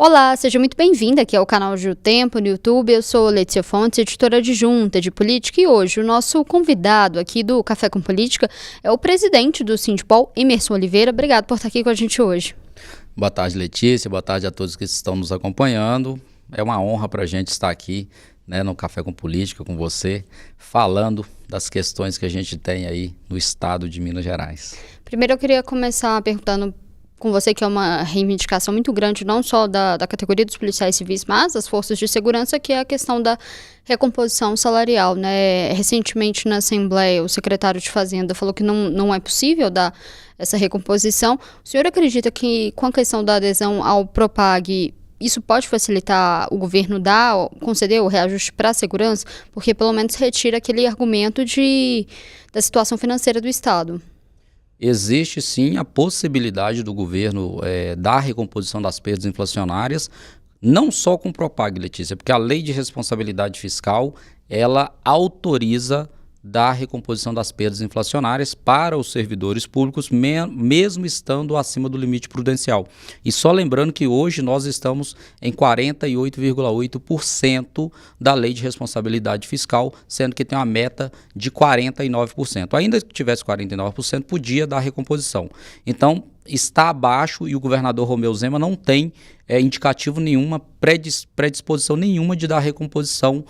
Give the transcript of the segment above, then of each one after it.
Olá, seja muito bem-vinda aqui ao canal de O Tempo no YouTube. Eu sou Letícia Fontes, editora adjunta de política, e hoje o nosso convidado aqui do Café com Política é o presidente do Sindipol, Emerson Oliveira. Obrigado por estar aqui com a gente hoje. Boa tarde, Letícia. Boa tarde a todos que estão nos acompanhando. É uma honra para a gente estar aqui, no Café com Política com você, falando das questões que a gente tem aí no estado de Minas Gerais. Primeiro eu queria começar perguntando com você, que é uma reivindicação muito grande, não só da categoria dos policiais civis, mas das forças de segurança, que é a questão da recomposição salarial, né? Recentemente na Assembleia, o secretário de Fazenda falou que não é possível dar essa recomposição. O senhor acredita que, com a questão da adesão ao Propag, isso pode facilitar o governo conceder o reajuste para a segurança? Porque pelo menos retira aquele argumento da situação financeira do Estado. Existe sim a possibilidade do governo dar recomposição das perdas inflacionárias, não só com o Propag, Letícia, porque a Lei de Responsabilidade Fiscal, ela autoriza dar recomposição das perdas inflacionárias para os servidores públicos, mesmo estando acima do limite prudencial. E só lembrando que hoje nós estamos em 48,8% da Lei de Responsabilidade Fiscal, sendo que tem uma meta de 49%. Ainda que tivesse 49%, podia dar recomposição. Então, está abaixo, e o governador Romeu Zema não tem indicativo nenhuma, predisposição nenhuma de dar recomposição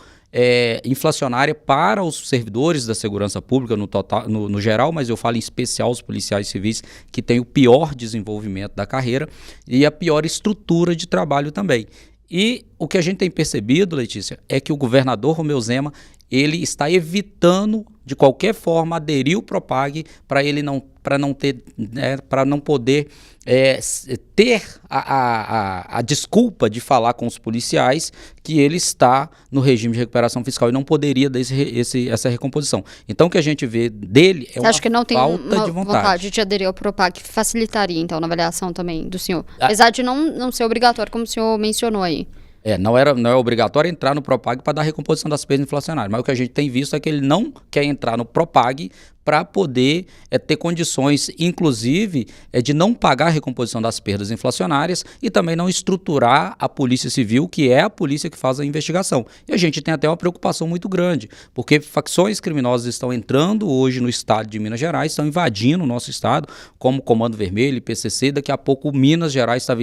inflacionária para os servidores da segurança pública no geral, mas eu falo em especial os policiais civis, que têm o pior desenvolvimento da carreira e a pior estrutura de trabalho também. E o que a gente tem percebido, Letícia, é que o governador Romeu Zema, ele está evitando de qualquer forma aderir ao Propag para não poder ter a desculpa de falar com os policiais que ele está no regime de recuperação fiscal e não poderia dar essa recomposição. Então o que a gente vê dele é uma falta de vontade de aderir ao Propag, que facilitaria então na avaliação também do senhor, apesar de não ser obrigatório, como o senhor mencionou aí. Não é obrigatório entrar no Propag para dar recomposição das perdas inflacionárias, mas o que a gente tem visto é que ele não quer entrar no Propag para poder ter condições, inclusive, de não pagar a recomposição das perdas inflacionárias e também não estruturar a Polícia Civil, que é a polícia que faz a investigação. E a gente tem até uma preocupação muito grande, porque facções criminosas estão entrando hoje no estado de Minas Gerais, estão invadindo o nosso estado, como Comando Vermelho e PCC. Daqui a pouco Minas Gerais está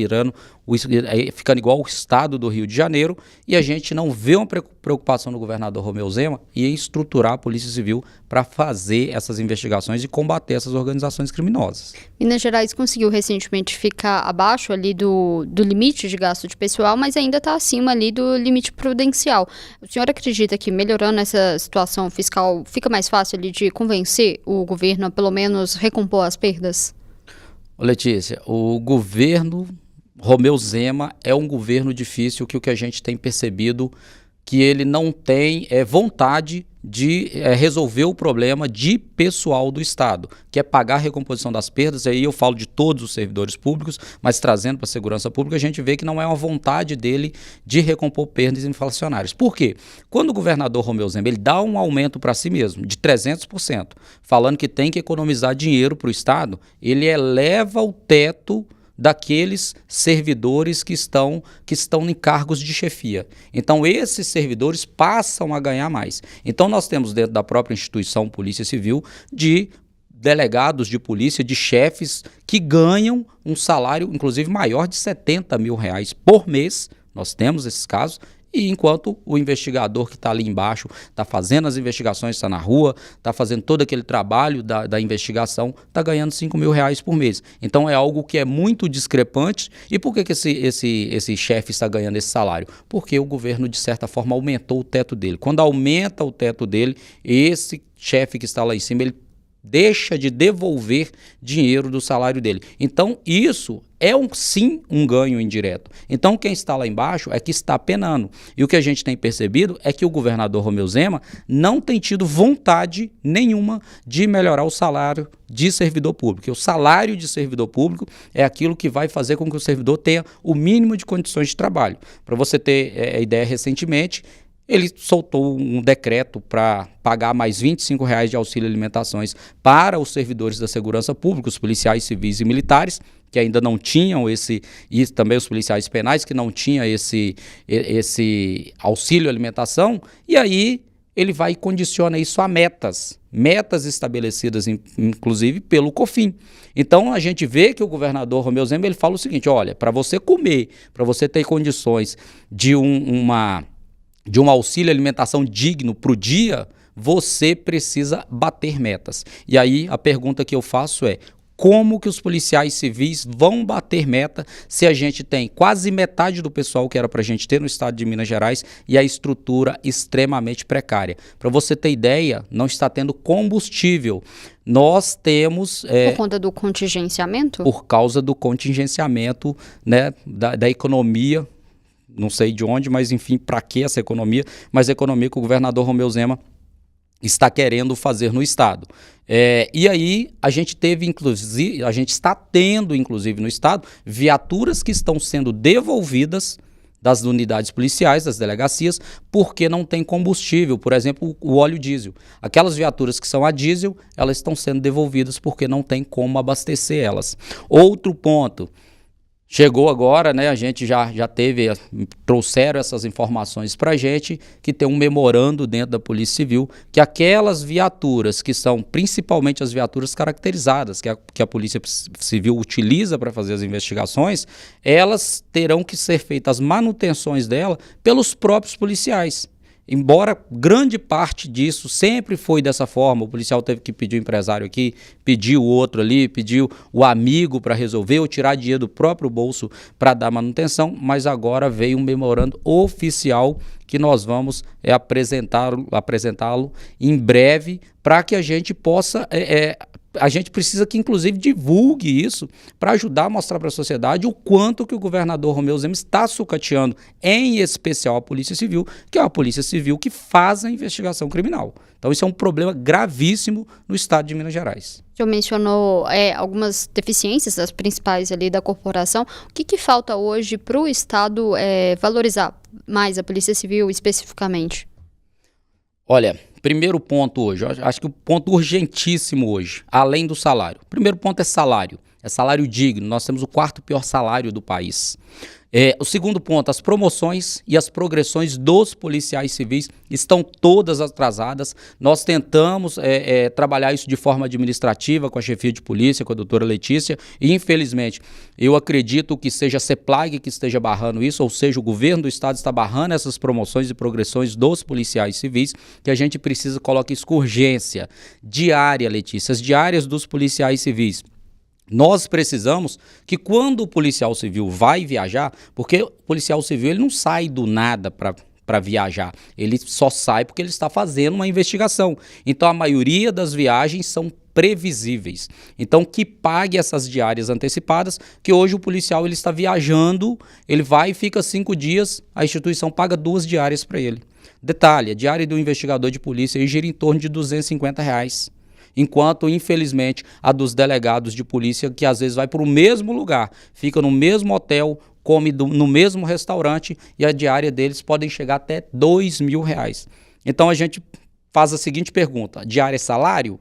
ficando igual o estado do Rio de Janeiro, e a gente não vê uma preocupação do governador Romeu Zema em estruturar a Polícia Civil para fazer essas investigações e combater essas organizações criminosas. Minas Gerais conseguiu recentemente ficar abaixo ali do limite de gasto de pessoal, mas ainda está acima ali do limite prudencial. O senhor acredita que melhorando essa situação fiscal fica mais fácil ali de convencer o governo a pelo menos recompor as perdas? Letícia, o governo Romeu Zema é um governo difícil, que o que a gente tem percebido que ele não tem vontade de resolver o problema de pessoal do Estado, que é pagar a recomposição das perdas. Aí eu falo de todos os servidores públicos, mas trazendo para a segurança pública, a gente vê que não é uma vontade dele de recompor perdas inflacionárias. Por quê? Quando o governador Romeu Zema ele dá um aumento para si mesmo de 300%, falando que tem que economizar dinheiro para o Estado, ele eleva o teto daqueles servidores que estão em cargos de chefia. Então, esses servidores passam a ganhar mais. Então, nós temos dentro da própria instituição Polícia Civil, de delegados de polícia, de chefes que ganham um salário, inclusive, maior de R$70 mil por mês. Nós temos esses casos. E enquanto o investigador que está ali embaixo está fazendo as investigações, está na rua, está fazendo todo aquele trabalho da investigação, está ganhando R$5 mil por mês. Então é algo que é muito discrepante. E por que esse chefe está ganhando esse salário? Porque o governo, de certa forma, aumentou o teto dele. Quando aumenta o teto dele, esse chefe que está lá em cima, ele deixa de devolver dinheiro do salário dele. Então isso é sim um ganho indireto. Então quem está lá embaixo é que está penando. E o que a gente tem percebido é que o governador Romeu Zema não tem tido vontade nenhuma de melhorar o salário de servidor público. E o salário de servidor público é aquilo que vai fazer com que o servidor tenha o mínimo de condições de trabalho. Para você ter ideia, recentemente ele soltou um decreto para pagar mais R$25 de auxílio alimentações para os servidores da segurança pública, os policiais civis e militares, que ainda não tinham e também os policiais penais que não tinham esse auxílio alimentação, e aí ele vai e condiciona isso a metas estabelecidas, inclusive, pelo COFIN. Então, a gente vê que o governador Romeu Zema, ele fala o seguinte, olha, para você comer, para você ter condições de um auxílio alimentação digno para o dia, você precisa bater metas. E aí, a pergunta que eu faço é, como que os policiais civis vão bater meta se a gente tem quase metade do pessoal que era para a gente ter no estado de Minas Gerais e a estrutura extremamente precária? Para você ter ideia, não está tendo combustível. Nós temos... Por conta do contingenciamento? Por causa do contingenciamento, né, da economia, não sei de onde, mas enfim, para que essa economia? Mas a economia que o governador Romeu Zema está querendo fazer no estado. E aí a gente teve, inclusive, a gente está tendo, inclusive, no estado, viaturas que estão sendo devolvidas das unidades policiais, das delegacias, porque não tem combustível, por exemplo, o óleo diesel. Aquelas viaturas que são a diesel, elas estão sendo devolvidas porque não tem como abastecer elas. Outro ponto, chegou agora, né, a gente já teve, trouxeram essas informações para a gente, que tem um memorando dentro da Polícia Civil, que aquelas viaturas que são principalmente as viaturas caracterizadas, que a Polícia Civil utiliza para fazer as investigações, elas terão que ser feitas as manutenções dela pelos próprios policiais. Embora grande parte disso sempre foi dessa forma, o policial teve que pedir o empresário aqui, pediu o outro ali, pediu o amigo para resolver ou tirar dinheiro do próprio bolso para dar manutenção, mas agora veio um memorando oficial que nós vamos apresentá-lo em breve para que a gente possa... a gente precisa que, inclusive, divulgue isso para ajudar a mostrar para a sociedade o quanto que o governador Romeu Zema está sucateando, em especial a Polícia Civil, que é a Polícia Civil que faz a investigação criminal. Então, isso é um problema gravíssimo no estado de Minas Gerais. O senhor mencionou algumas deficiências, as principais ali da corporação. O que falta hoje para o estado valorizar mais a Polícia Civil especificamente? Olha, primeiro ponto hoje, acho que o ponto urgentíssimo hoje, além do salário. Primeiro ponto é salário digno, nós temos o 4º pior salário do país. O segundo ponto, as promoções e as progressões dos policiais civis estão todas atrasadas. Nós tentamos trabalhar isso de forma administrativa com a chefia de polícia, com a doutora Letícia, e infelizmente eu acredito que seja a CEPLAG que esteja barrando isso, ou seja, o governo do estado está barrando essas promoções e progressões dos policiais civis, que a gente precisa colocar isso com urgência. Diária, Letícia, as diárias dos policiais civis. Nós precisamos que quando o policial civil vai viajar, porque o policial civil ele não sai do nada para viajar, ele só sai porque ele está fazendo uma investigação. Então a maioria das viagens são previsíveis. Então que pague essas diárias antecipadas, que hoje o policial ele está viajando, ele vai e fica 5 dias, a instituição paga 2 diárias para ele. Detalhe, a diária do investigador de polícia aí gira em torno de R$250. Enquanto, infelizmente, a dos delegados de polícia, que às vezes vai para o mesmo lugar, fica no mesmo hotel, come no mesmo restaurante e a diária deles podem chegar até R$2.000. Então a gente faz a seguinte pergunta, diária é salário?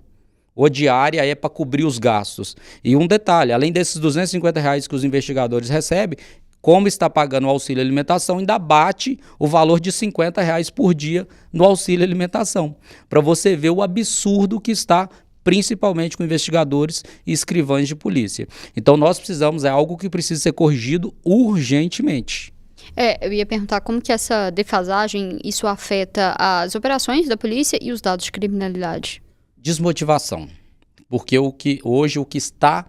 Ou diária é para cobrir os gastos? E um detalhe, além desses R$250 que os investigadores recebem, como está pagando o auxílio alimentação, ainda bate o valor de R$50 por dia no auxílio alimentação. Para você ver o absurdo que está, principalmente com investigadores e escrivães de polícia. Então nós precisamos, é algo que precisa ser corrigido urgentemente. Eu ia perguntar como que essa defasagem, isso afeta as operações da polícia e os dados de criminalidade. Desmotivação. Porque hoje o que está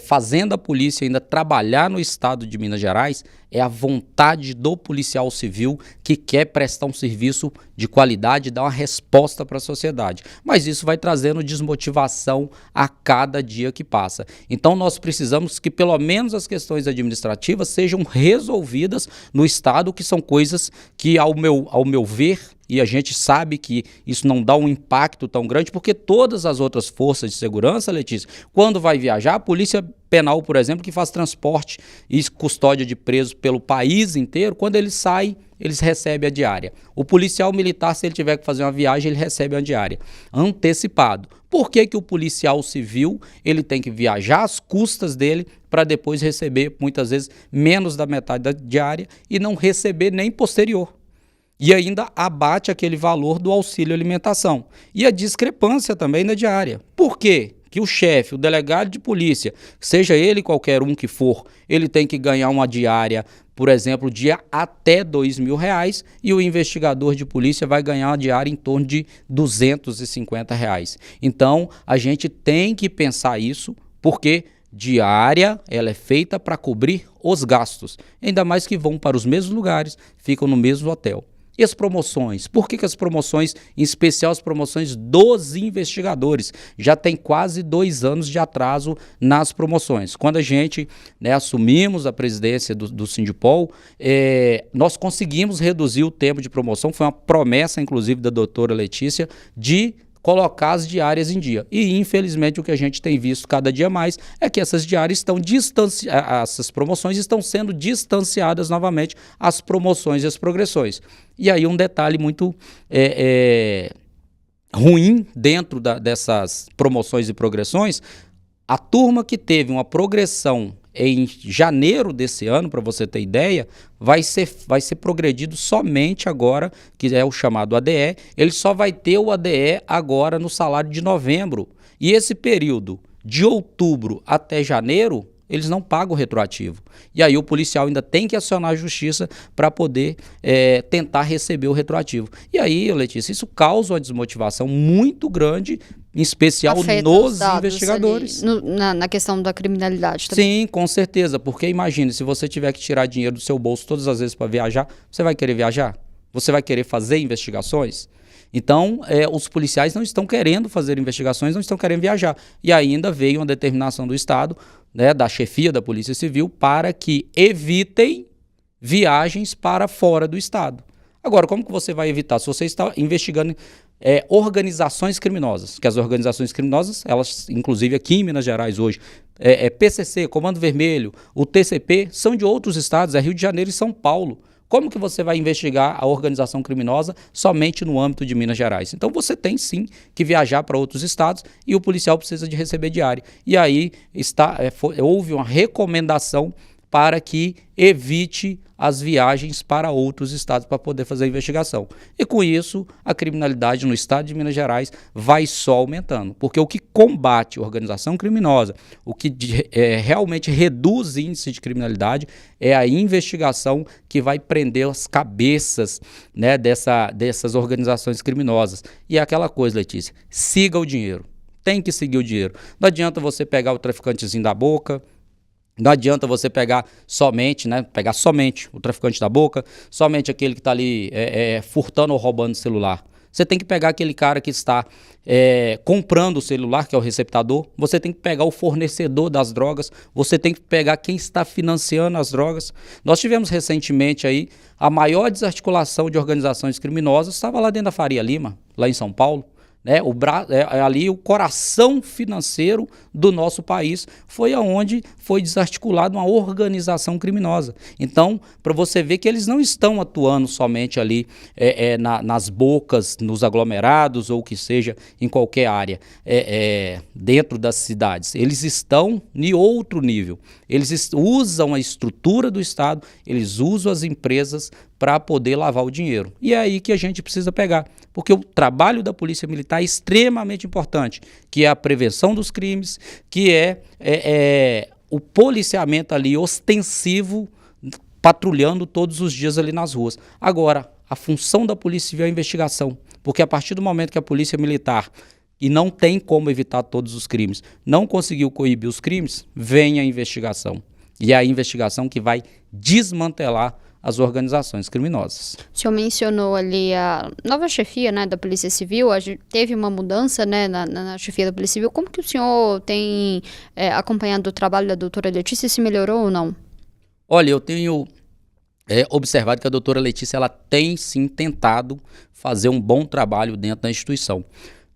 fazendo a polícia ainda trabalhar no estado de Minas Gerais é a vontade do policial civil que quer prestar um serviço de qualidade e dar uma resposta para a sociedade. Mas isso vai trazendo desmotivação a cada dia que passa. Então nós precisamos que pelo menos as questões administrativas sejam resolvidas no estado, que são coisas que, ao meu ver, e a gente sabe que isso não dá um impacto tão grande, porque todas as outras forças de segurança, Letícia, quando vai viajar, a Polícia Penal, por exemplo, que faz transporte e custódia de presos pelo país inteiro, quando eles saem, eles recebem a diária. O policial militar, se ele tiver que fazer uma viagem, ele recebe uma diária antecipado. Por que que o policial civil ele tem que viajar às custas dele para depois receber, muitas vezes, menos da metade da diária e não receber nem posterior? E ainda abate aquele valor do auxílio alimentação. E a discrepância também na diária. Por quê? Que o chefe, o delegado de polícia, seja ele qualquer um que for, ele tem que ganhar uma diária, por exemplo, de até R$ 2.000, e o investigador de polícia vai ganhar uma diária em torno de R$ 250. Então, a gente tem que pensar isso, porque diária ela é feita para cobrir os gastos, ainda mais que vão para os mesmos lugares, ficam no mesmo hotel. E as promoções? Por que as promoções, em especial as promoções dos investigadores? Já tem quase 2 anos de atraso nas promoções. Quando a gente assumimos a presidência do Sindipol, nós conseguimos reduzir o tempo de promoção. Foi uma promessa, inclusive, da doutora Letícia, de colocar as diárias em dia. E, infelizmente, o que a gente tem visto cada dia mais é que essas diárias essas promoções estão sendo distanciadas novamente, as promoções e as progressões. E aí um detalhe muito ruim dentro dessas promoções e progressões, a turma que teve uma progressão em janeiro desse ano, para você ter ideia, vai ser progredido somente agora, que é o chamado ADE, ele só vai ter o ADE agora no salário de novembro. E esse período, de outubro até janeiro, eles não pagam retroativo. E aí o policial ainda tem que acionar a justiça para poder tentar receber o retroativo. E aí, Letícia, isso causa uma desmotivação muito grande, em especial nos investigadores. Na questão da criminalidade também. Sim, com certeza, porque imagine, se você tiver que tirar dinheiro do seu bolso todas as vezes para viajar, você vai querer viajar? Você vai querer fazer investigações? Então, os policiais não estão querendo fazer investigações, não estão querendo viajar. E ainda veio uma determinação do Estado, da chefia da Polícia Civil, para que evitem viagens para fora do Estado. Agora, como que você vai evitar? Se você está investigando organizações criminosas, que as organizações criminosas, elas, inclusive aqui em Minas Gerais hoje, PCC, Comando Vermelho, o TCP, são de outros estados, Rio de Janeiro e São Paulo. Como que você vai investigar a organização criminosa somente no âmbito de Minas Gerais? Então você tem sim que viajar para outros estados e o policial precisa de receber diária. E aí houve uma recomendação para que evite as viagens para outros estados para poder fazer a investigação. E com isso, a criminalidade no estado de Minas Gerais vai só aumentando, porque o que combate a organização criminosa, o que realmente reduz índice de criminalidade é a investigação que vai prender as cabeças dessas organizações criminosas. E é aquela coisa, Letícia, siga o dinheiro, tem que seguir o dinheiro. Não adianta você pegar o traficantezinho da boca, não adianta você pegar somente o traficante da boca, somente aquele que está ali furtando ou roubando celular. Você tem que pegar aquele cara que está comprando o celular, que é o receptador. Você tem que pegar o fornecedor das drogas. Você tem que pegar quem está financiando as drogas. Nós tivemos recentemente aí a maior desarticulação de organizações criminosas, estava lá dentro da Faria Lima, lá em São Paulo. Ali o coração financeiro do nosso país foi aonde foi desarticulada uma organização criminosa. Então, para você ver que eles não estão atuando somente ali nas bocas, nos aglomerados ou que seja em qualquer área dentro das cidades. Eles estão em outro nível. Eles usam a estrutura do Estado, eles usam as empresas para poder lavar o dinheiro. E é aí que a gente precisa pegar, porque o trabalho da Polícia Militar é extremamente importante, que é a prevenção dos crimes, que é o policiamento ali ostensivo, patrulhando todos os dias ali nas ruas. Agora, a função da Polícia Civil é a investigação, porque a partir do momento que a Polícia Militar, e não tem como evitar todos os crimes, não conseguiu coibir os crimes, vem a investigação. E é a investigação que vai desmantelar as organizações criminosas. O senhor mencionou ali a nova chefia da Polícia Civil, teve uma mudança na chefia da Polícia Civil. Como que o senhor tem acompanhado o trabalho da doutora Letícia, se melhorou ou não? Olha, eu tenho é observado que a doutora Letícia ela tem sim tentado fazer um bom trabalho dentro da instituição.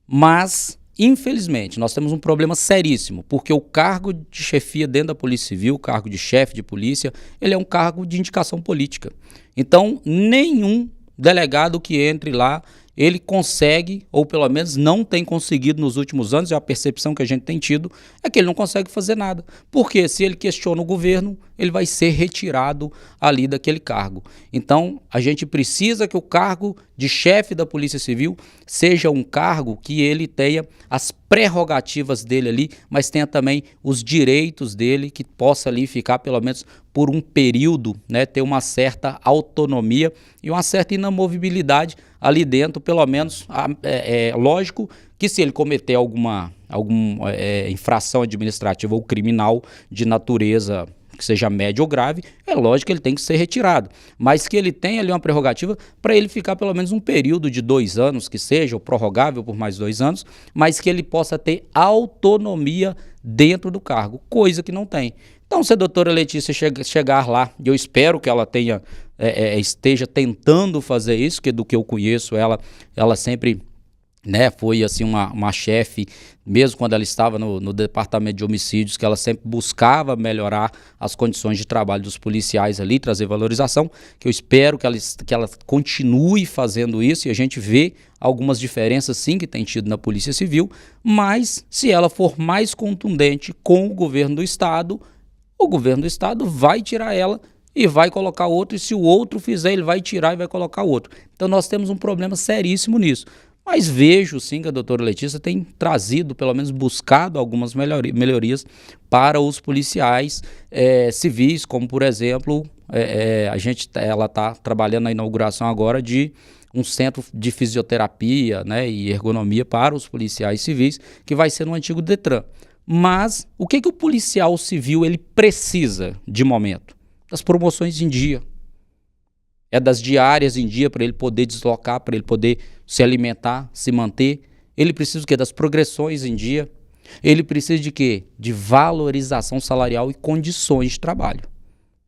Mas, infelizmente, nós temos um problema seríssimo, porque o cargo de chefia dentro da Polícia Civil, o cargo de chefe de polícia, ele é um cargo de indicação política. Então, nenhum delegado que entre lá, ele consegue, ou pelo menos não tem conseguido nos últimos anos, e a percepção que a gente tem tido é que ele não consegue fazer nada. Porque se ele questiona o governo, ele vai ser retirado ali daquele cargo. Então, a gente precisa que o cargo de chefe da Polícia Civil seja um cargo que ele tenha as prerrogativas dele ali, mas tenha também os direitos dele, que possa ali ficar pelo menos por um período, né, ter uma certa autonomia e uma certa inamovibilidade ali dentro, pelo menos. Lógico que se ele cometer alguma infração administrativa ou criminal de natureza que seja média ou grave, é lógico que ele tem que ser retirado, mas que ele tenha ali uma prerrogativa para ele ficar pelo menos um período de 2 anos, que seja, ou prorrogável por mais 2 anos, mas que ele possa ter autonomia dentro do cargo, coisa que não tem. Então, se a doutora Letícia chegar lá, e eu espero que ela esteja tentando fazer isso, que do que eu conheço, ela sempre, né, foi assim uma chefe, mesmo quando ela estava no departamento de homicídios, que ela sempre buscava melhorar as condições de trabalho dos policiais ali, trazer valorização, que eu espero que ela continue fazendo isso, e a gente vê algumas diferenças sim que tem tido na Polícia Civil, mas se ela for mais contundente com o governo do Estado, o governo do Estado vai tirar ela e vai colocar outro, e se o outro fizer, ele vai tirar e vai colocar outro. Então nós temos um problema seríssimo nisso. Mas vejo sim que a doutora Letícia tem trazido, pelo menos buscado algumas melhorias para os policiais civis, como por exemplo, ela está trabalhando na inauguração agora de um centro de fisioterapia, né, e ergonomia para os policiais civis, que vai ser no antigo Detran. Mas o que o policial civil ele precisa de momento? Das promoções em dia. É das diárias em dia para ele poder deslocar, para ele poder se alimentar, se manter. Ele precisa do quê? Das progressões em dia. Ele precisa de quê? De valorização salarial e condições de trabalho.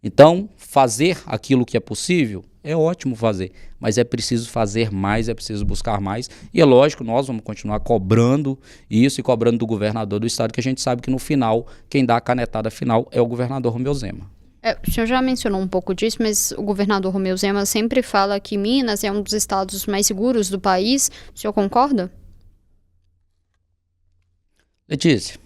Então, fazer aquilo que é possível é ótimo fazer, mas é preciso fazer mais, é preciso buscar mais. E é lógico, nós vamos continuar cobrando isso e cobrando do governador do estado, que a gente sabe que no final, quem dá a canetada final é o governador Romeu Zema. O senhor já mencionou um pouco disso, mas o governador Romeu Zema sempre fala que Minas é um dos estados mais seguros do país. O senhor concorda? Letícia,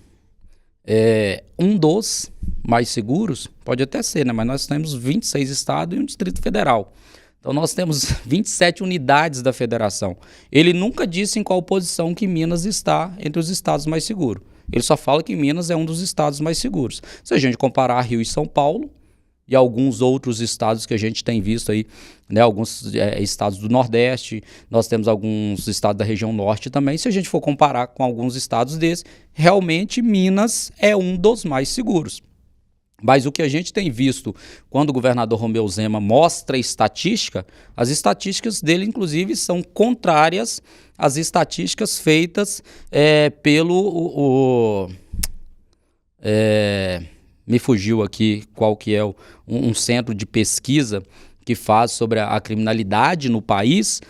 um dos mais seguros pode até ser, né? Mas nós temos 26 estados e um Distrito Federal. Então nós temos 27 unidades da federação. Ele nunca disse em qual posição que Minas está entre os estados mais seguros. Ele só fala que Minas é um dos estados mais seguros. Se a gente comparar Rio e São Paulo, e alguns outros estados que a gente tem visto aí, né, alguns estados do Nordeste, nós temos alguns estados da região Norte também. Se a gente for comparar com alguns estados desses, realmente Minas é um dos mais seguros. Mas o que a gente tem visto quando o governador Romeu Zema mostra estatística, as estatísticas dele, inclusive, são contrárias às estatísticas feitas pelo... me fugiu aqui qual que é um centro de pesquisa que faz sobre a criminalidade no país.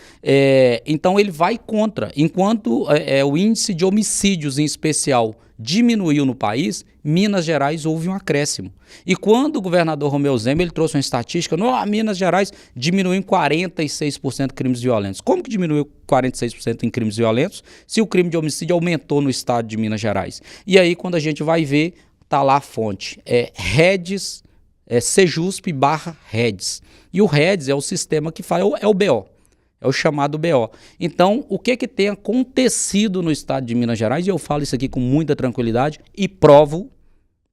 Então ele vai contra. Enquanto o índice de homicídios em especial diminuiu no país, Minas Gerais houve um acréscimo. E quando o governador Romeu Zema ele trouxe uma estatística, Minas Gerais diminuiu em 46% crimes violentos. Como que diminuiu 46% em crimes violentos se o crime de homicídio aumentou no estado de Minas Gerais? E aí quando a gente vai ver, tá lá a fonte, REDS, Sejusp/REDS. E o REDS é o sistema que faz, é o BO, é o chamado BO. Então, o que tem acontecido no estado de Minas Gerais, e eu falo isso aqui com muita tranquilidade e provo,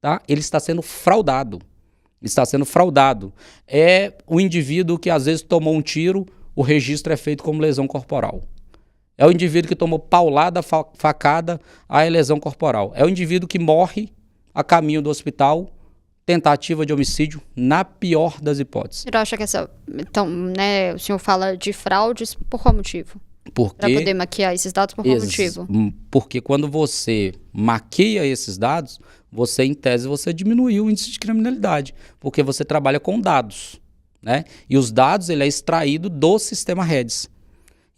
tá? Ele está sendo fraudado. Está sendo fraudado. É o indivíduo que às vezes tomou um tiro, o registro é feito como lesão corporal. É o indivíduo que tomou paulada, facada, a lesão corporal. É o indivíduo que morre a caminho do hospital, tentativa de homicídio, na pior das hipóteses. Eu acho que então, né, o senhor fala de fraudes por qual motivo? Para poder maquiar esses dados por qual motivo? Porque quando você maquia esses dados, você, em tese, você diminuiu o índice de criminalidade, porque você trabalha com dados. né? E os dados ele é extraído do sistema Redis.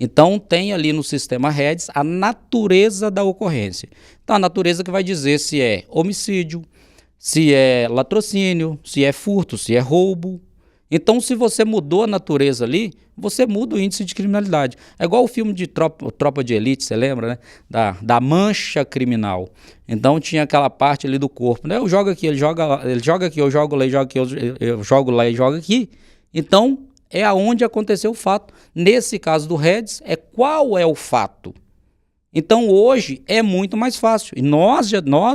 Então tem ali no sistema Redis a natureza da ocorrência. Então a natureza que vai dizer se é homicídio, se é latrocínio, se é furto, se é roubo. Então se você mudou a natureza ali, você muda o índice de criminalidade. É igual o filme de Tropa de Elite, você lembra, né? Da mancha criminal. Então tinha aquela parte ali do corpo, né? Eu jogo aqui, ele joga aqui, eu jogo lá, eu jogo lá e jogo aqui. Então é aonde aconteceu o fato. Nesse caso do Redis, qual é o fato. Então hoje é muito mais fácil. E nós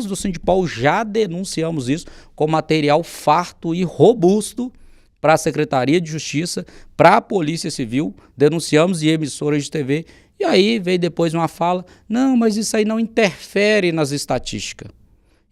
do Sindipol já denunciamos isso com material farto e robusto para a Secretaria de Justiça, para a Polícia Civil, denunciamos em emissoras de TV. E aí veio depois uma fala, não, mas isso aí não interfere nas estatísticas.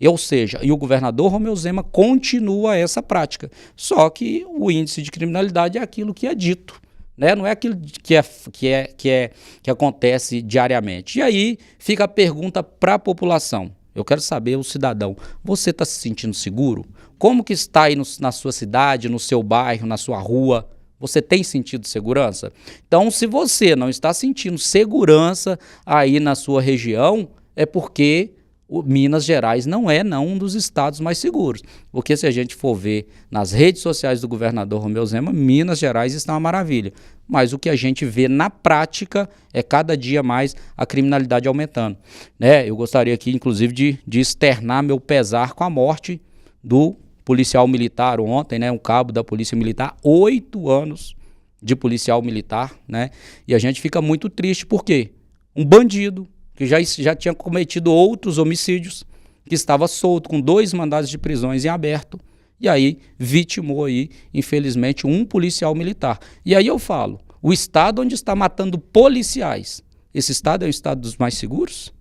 Ou seja, e o governador Romeu Zema continua essa prática. Só que o índice de criminalidade é aquilo que é dito, né? Não é aquilo que acontece diariamente. E aí fica a pergunta para a população. Eu quero saber, o cidadão, você está se sentindo seguro? Como que está aí na sua cidade, no seu bairro, na sua rua? Você tem sentido segurança? Então, se você não está sentindo segurança aí na sua região, é porque Minas Gerais não é um dos estados mais seguros. Porque se a gente for ver nas redes sociais do governador Romeu Zema, Minas Gerais está uma maravilha. Mas o que a gente vê na prática é cada dia mais a criminalidade aumentando, né? Eu gostaria aqui, inclusive, de externar meu pesar com a morte do policial militar ontem, né? Um cabo da Polícia Militar, 8 anos de policial militar, né? E a gente fica muito triste, porque um bandido que já tinha cometido outros homicídios, que estava solto com 2 mandados de prisões em aberto, e aí vitimou aí, infelizmente, um policial militar. E aí eu falo, o estado onde está matando policiais, esse estado é o estado dos mais seguros?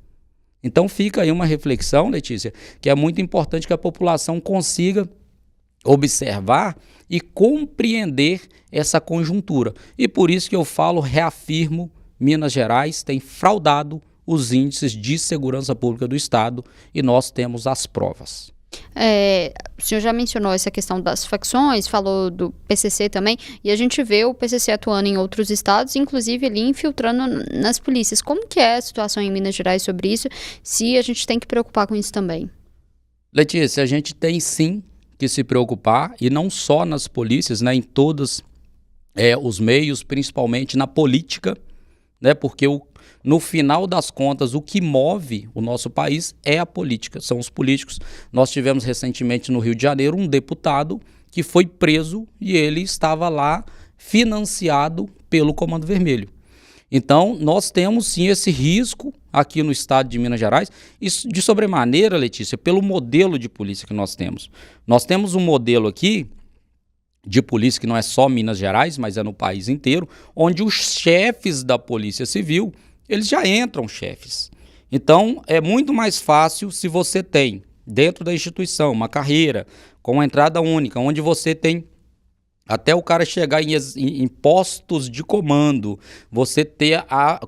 Então fica aí uma reflexão, Letícia, que é muito importante que a população consiga observar e compreender essa conjuntura. E por isso que eu falo, reafirmo, Minas Gerais tem fraudado os índices de segurança pública do estado e nós temos as provas. O senhor já mencionou essa questão das facções, falou do PCC também, e a gente vê o PCC atuando em outros estados, inclusive ali infiltrando nas polícias. Como que é a situação em Minas Gerais sobre isso, se a gente tem que preocupar com isso também? Letícia, a gente tem sim que se preocupar, e não só nas polícias, né, em todos os meios, principalmente na política, né, porque no final das contas, o que move o nosso país é a política, são os políticos. Nós tivemos recentemente no Rio de Janeiro um deputado que foi preso e ele estava lá financiado pelo Comando Vermelho. Então, nós temos sim esse risco aqui no estado de Minas Gerais, isso de sobremaneira, Letícia, pelo modelo de polícia que nós temos. Nós temos um modelo aqui de polícia que não é só Minas Gerais, mas é no país inteiro, onde os chefes da Polícia Civil, eles já entram chefes. Então, é muito mais fácil se você tem, dentro da instituição, uma carreira com uma entrada única, onde você tem até o cara chegar em postos de comando, você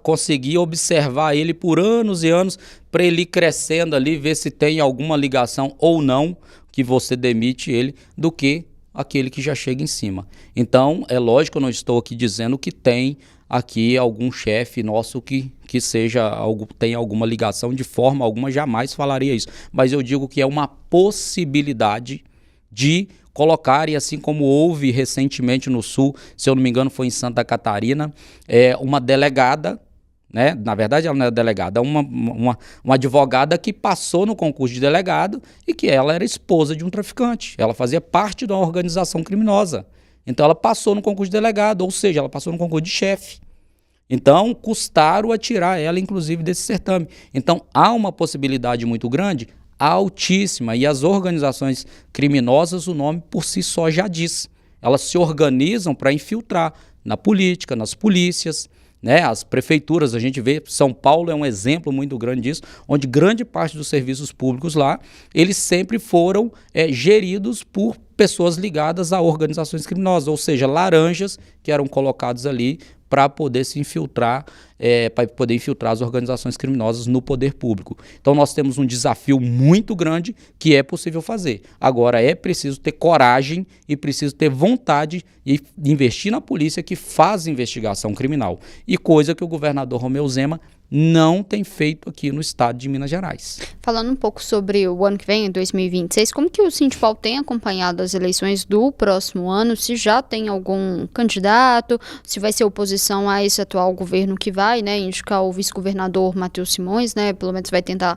conseguir observar ele por anos e anos, para ele ir crescendo ali, ver se tem alguma ligação ou não, que você demite ele, do que aquele que já chega em cima. Então, é lógico, eu não estou aqui dizendo que tem aqui algum chefe nosso que tem alguma ligação, de forma alguma jamais falaria isso. Mas eu digo que é uma possibilidade de colocar, e assim como houve recentemente no Sul, se eu não me engano foi em Santa Catarina, uma delegada, né? Na verdade ela não é delegada, uma advogada que passou no concurso de delegado e que ela era esposa de um traficante, ela fazia parte de uma organização criminosa, então ela passou no concurso de delegado, ou seja, ela passou no concurso de chefe. Então custaram a tirar ela inclusive desse certame. Então há uma possibilidade muito grande, altíssima, e as organizações criminosas, o nome por si só já diz, elas se organizam para infiltrar na política, nas polícias, né? As prefeituras, a gente vê, São Paulo é um exemplo muito grande disso, onde grande parte dos serviços públicos lá, eles sempre foram geridos por pessoas ligadas a organizações criminosas, ou seja, laranjas que eram colocados ali para poder se infiltrar para poder infiltrar as organizações criminosas no poder público. Então nós temos um desafio muito grande que é possível fazer. Agora é preciso ter coragem e preciso ter vontade e investir na polícia que faz investigação criminal. E coisa que o governador Romeu Zema não tem feito aqui no estado de Minas Gerais. Falando um pouco sobre o ano que vem, em 2026, como que o Sindipol tem acompanhado as eleições do próximo ano? Se já tem algum candidato, se vai ser oposição a esse atual governo que vai, né, indicar o vice-governador Matheus Simões, né, pelo menos vai tentar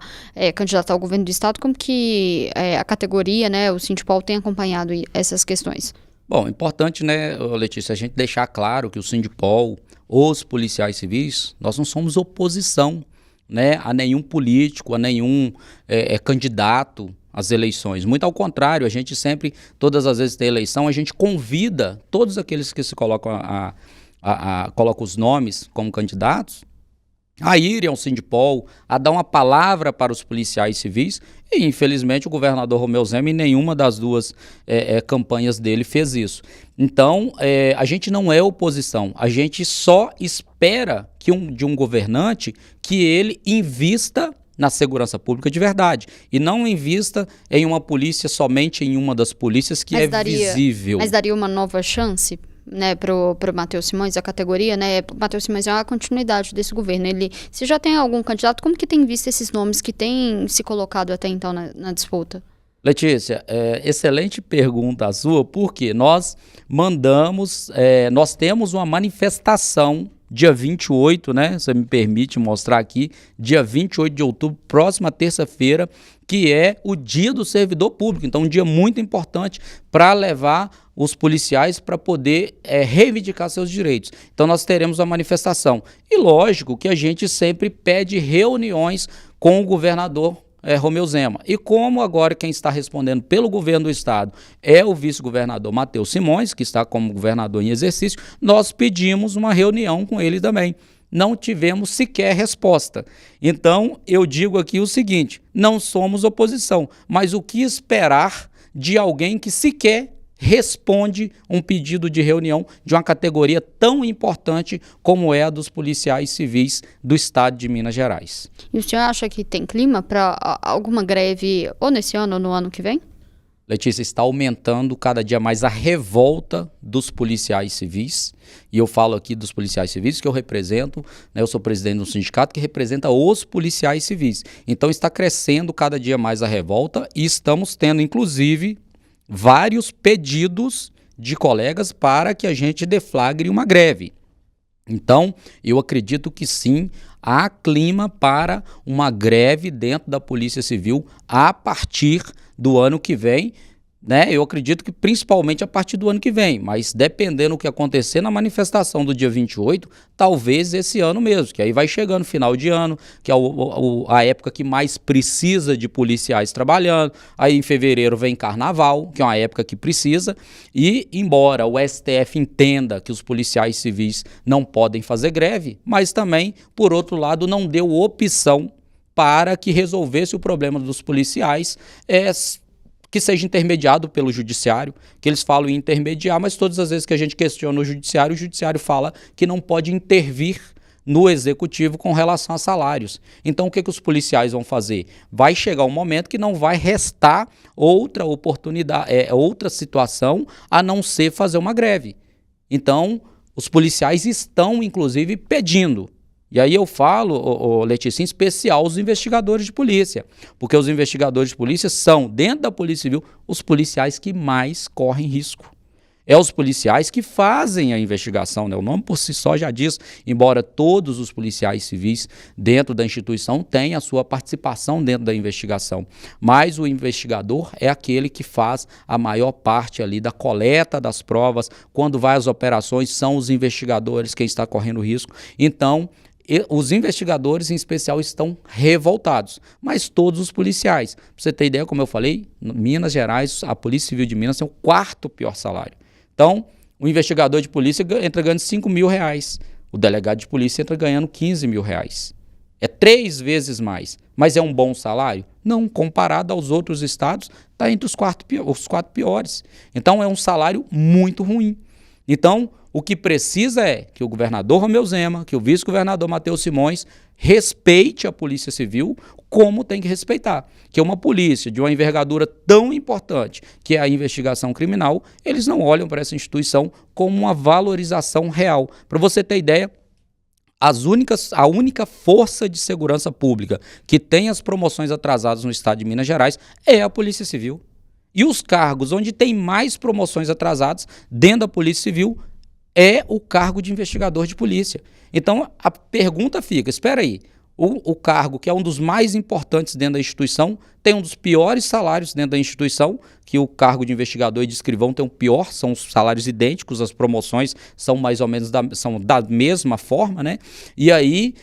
candidatar ao governo do estado, como que a categoria, né, o Sindipol tem acompanhado essas questões? Bom, importante, né, Letícia, a gente deixar claro que o Sindipol, os policiais civis, nós não somos oposição, né, a nenhum político, a nenhum candidato às eleições. Muito ao contrário, a gente sempre, todas as vezes que tem eleição, a gente convida todos aqueles que se colocam, colocam os nomes como candidatos a irem ao Sindipol, a dar uma palavra para os policiais civis, e infelizmente o governador Romeu Zema em nenhuma das duas campanhas dele fez isso. Então a gente não é oposição, a gente só espera que de um governante que ele invista na segurança pública de verdade, e não invista em uma polícia somente em uma das polícias que visível. Mas daria uma nova chance, né, pro Matheus Simões, a categoria, né? O Matheus Simões é uma continuidade desse governo. Se já tem algum candidato, como que tem visto esses nomes que têm se colocado até então na disputa? Letícia, excelente pergunta a sua, porque nós nós temos uma manifestação dia 28, né? Você me permite mostrar aqui, dia 28 de outubro, próxima terça-feira, que é o Dia do Servidor Público. Então, um dia muito importante para levar os policiais para poder reivindicar seus direitos. Então, nós teremos a manifestação. E lógico que a gente sempre pede reuniões com o governador Romeu Zema. E como agora quem está respondendo pelo governo do estado é o vice-governador Matheus Simões, que está como governador em exercício, nós pedimos uma reunião com ele também. Não tivemos sequer resposta. Então, eu digo aqui o seguinte, não somos oposição, mas o que esperar de alguém que sequer responde um pedido de reunião de uma categoria tão importante como é a dos policiais civis do estado de Minas Gerais. E o senhor acha que tem clima para alguma greve ou nesse ano ou no ano que vem? Letícia, está aumentando cada dia mais a revolta dos policiais civis, e eu falo aqui dos policiais civis que eu represento, né, eu sou presidente de um sindicato que representa os policiais civis. Então está crescendo cada dia mais a revolta e estamos tendo, inclusive, vários pedidos de colegas para que a gente deflagre uma greve. Então, eu acredito que sim, há clima para uma greve dentro da Polícia Civil a partir do ano que vem, né? Eu acredito que principalmente a partir do ano que vem, mas dependendo do que acontecer na manifestação do dia 28, talvez esse ano mesmo, que aí vai chegando final de ano, que é a época que mais precisa de policiais trabalhando, aí em fevereiro vem carnaval, que é uma época que precisa, e embora o STF entenda que os policiais civis não podem fazer greve, mas também, por outro lado, não deu opção para que resolvesse o problema dos policiais, que seja intermediado pelo judiciário, que eles falam em intermediar, mas todas as vezes que a gente questiona o judiciário fala que não pode intervir no executivo com relação a salários. Então, o que os policiais vão fazer? Vai chegar um momento que não vai restar outra oportunidade, outra situação, a não ser fazer uma greve. Então, os policiais estão, inclusive, pedindo. E aí eu falo, Letícia, em especial os investigadores de polícia, porque os investigadores de polícia são, dentro da Polícia Civil, os policiais que mais correm risco. É os policiais que fazem a investigação, né? O nome por si só já diz, embora todos os policiais civis dentro da instituição tenham a sua participação dentro da investigação, mas o investigador é aquele que faz a maior parte ali da coleta das provas, quando vai às operações são os investigadores quem está correndo risco. Então, os investigadores, em especial, estão revoltados, mas todos os policiais. Para você ter ideia, como eu falei, em Minas Gerais, a Polícia Civil de Minas tem o 4º pior salário. Então, o investigador de polícia entra ganhando R$5.000, o delegado de polícia entra ganhando R$15.000. É 3 vezes mais, mas é um bom salário? Não, comparado aos outros estados, está entre os 4 piores. Então, é um salário muito ruim. Então, O que precisa é que o governador Romeu Zema, que o vice-governador Matheus Simões respeite a Polícia Civil como tem que respeitar. Que uma polícia de uma envergadura tão importante, que é a investigação criminal, eles não olham para essa instituição como uma valorização real. Para você ter ideia, a única força de segurança pública que tem as promoções atrasadas no estado de Minas Gerais é a Polícia Civil. E os cargos onde tem mais promoções atrasadas dentro da Polícia Civil é o cargo de investigador de polícia. Então, a pergunta fica, espera aí, o cargo que é um dos mais importantes dentro da instituição tem um dos piores salários dentro da instituição, que o cargo de investigador e de escrivão tem o pior, são os salários idênticos, as promoções são mais ou menos são da mesma forma, né? E aí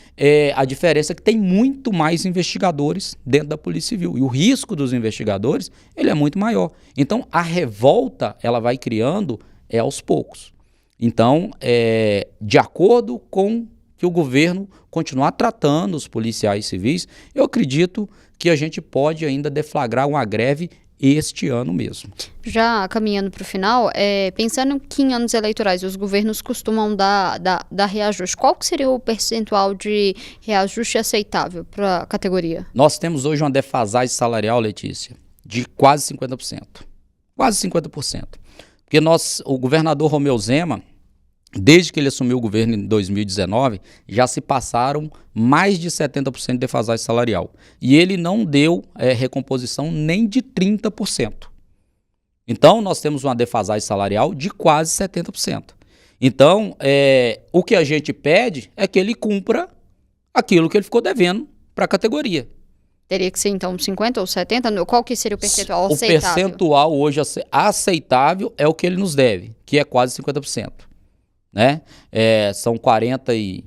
a diferença é que tem muito mais investigadores dentro da Polícia Civil e o risco dos investigadores ele é muito maior. Então, a revolta ela vai criando aos poucos. Então, de acordo com que o governo continuar tratando os policiais civis, eu acredito que a gente pode ainda deflagrar uma greve este ano mesmo. Já caminhando para o final, pensando que em anos eleitorais os governos costumam dar reajuste, qual que seria o percentual de reajuste aceitável para a categoria? Nós temos hoje uma defasagem salarial, Letícia, de quase 50%. Quase 50%. Porque o governador Romeu Zema, desde que ele assumiu o governo em 2019, já se passaram mais de 70% de defasagem salarial. E ele não deu recomposição nem de 30%. Então, nós temos uma defasagem salarial de quase 70%. Então, o que a gente pede é que ele cumpra aquilo que ele ficou devendo para a categoria. Teria que ser, então, 50% ou 70%? Qual que seria o percentual aceitável? O percentual hoje aceitável é o que ele nos deve, que é quase 50%. Né? São 40 e...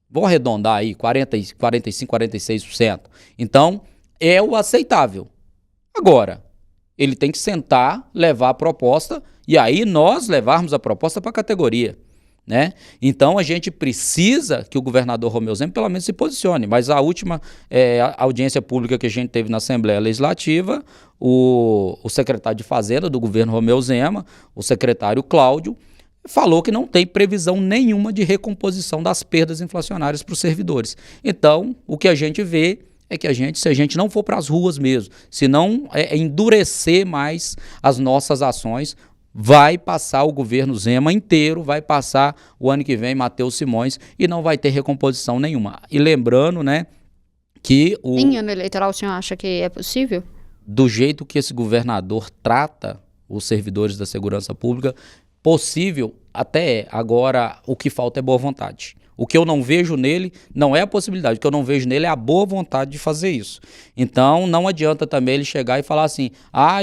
Vou arredondar aí, 45, 46%. Então, é o aceitável. Agora, ele tem que sentar, levar a proposta e aí nós levarmos a proposta para a categoria. Né? Então, a gente precisa que o governador Romeu Zema pelo menos se posicione. Mas a última audiência pública que a gente teve na Assembleia Legislativa, o secretário de Fazenda do governo Romeu Zema, o secretário Cláudio, falou que não tem previsão nenhuma de recomposição das perdas inflacionárias para os servidores. Então, o que a gente vê é que se a gente não for para as ruas mesmo, se não endurecer mais as nossas ações, vai passar o governo Zema inteiro, vai passar o ano que vem Matheus Simões e não vai ter recomposição nenhuma. E lembrando, né, que em ano eleitoral o senhor acha que é possível? Do jeito que esse governador trata os servidores da segurança pública, possível até é. Agora, o que falta é boa vontade. O que eu não vejo nele não é a possibilidade, o que eu não vejo nele é a boa vontade de fazer isso. Então, não adianta também ele chegar e falar assim,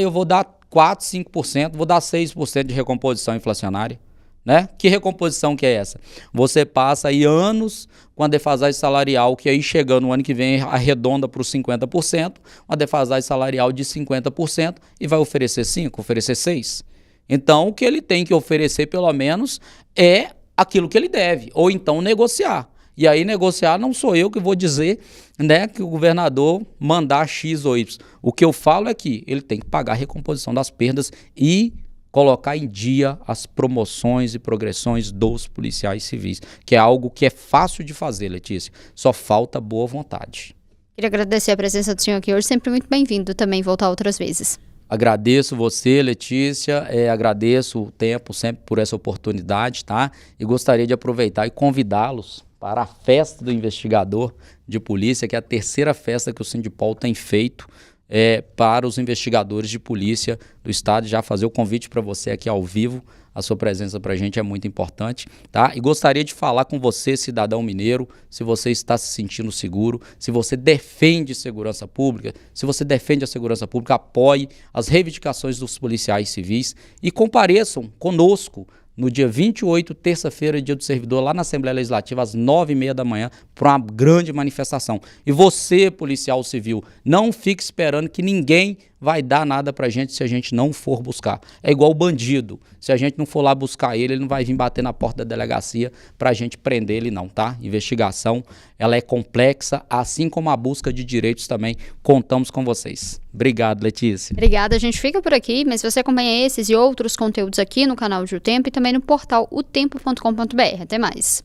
eu vou dar 4, 5%, vou dar 6% de recomposição inflacionária. Né? Que recomposição que é essa? Você passa aí anos com a defasagem salarial, que aí chegando no ano que vem arredonda para os 50%, uma defasagem salarial de 50% e vai oferecer 5%, oferecer 6%. Então, o que ele tem que oferecer, pelo menos, é aquilo que ele deve, ou então negociar. E aí, negociar não sou eu que vou dizer, né, que o governador mandar X ou Y. O que eu falo é que ele tem que pagar a recomposição das perdas e colocar em dia as promoções e progressões dos policiais civis, que é algo que é fácil de fazer, Letícia. Só falta boa vontade. Queria agradecer a presença do senhor aqui hoje, sempre muito bem-vindo também voltar outras vezes. Agradeço você, Letícia, agradeço o tempo sempre por essa oportunidade, tá? E gostaria de aproveitar e convidá-los para a festa do investigador de polícia, que é a terceira festa que o Sindipol tem feito para os investigadores de polícia do estado. Já fazer o convite para você aqui ao vivo, a sua presença para a gente é muito importante, tá? E gostaria de falar com você, cidadão mineiro, se você está se sentindo seguro, se você defende segurança pública, se você defende a segurança pública, apoie as reivindicações dos policiais civis e compareçam conosco no dia 28, terça-feira, dia do servidor, lá na Assembleia Legislativa, às 9h30 da manhã, para uma grande manifestação. E você, policial civil, não fique esperando que ninguém vai dar nada pra gente se a gente não for buscar. É igual o bandido. Se a gente não for lá buscar ele não vai vir bater na porta da delegacia pra gente prender ele não, tá? Investigação, ela é complexa, assim como a busca de direitos também. Contamos com vocês. Obrigado, Letícia. Obrigada, a gente fica por aqui, mas você acompanha esses e outros conteúdos aqui no canal de O Tempo e também no portal otempo.com.br. Até mais.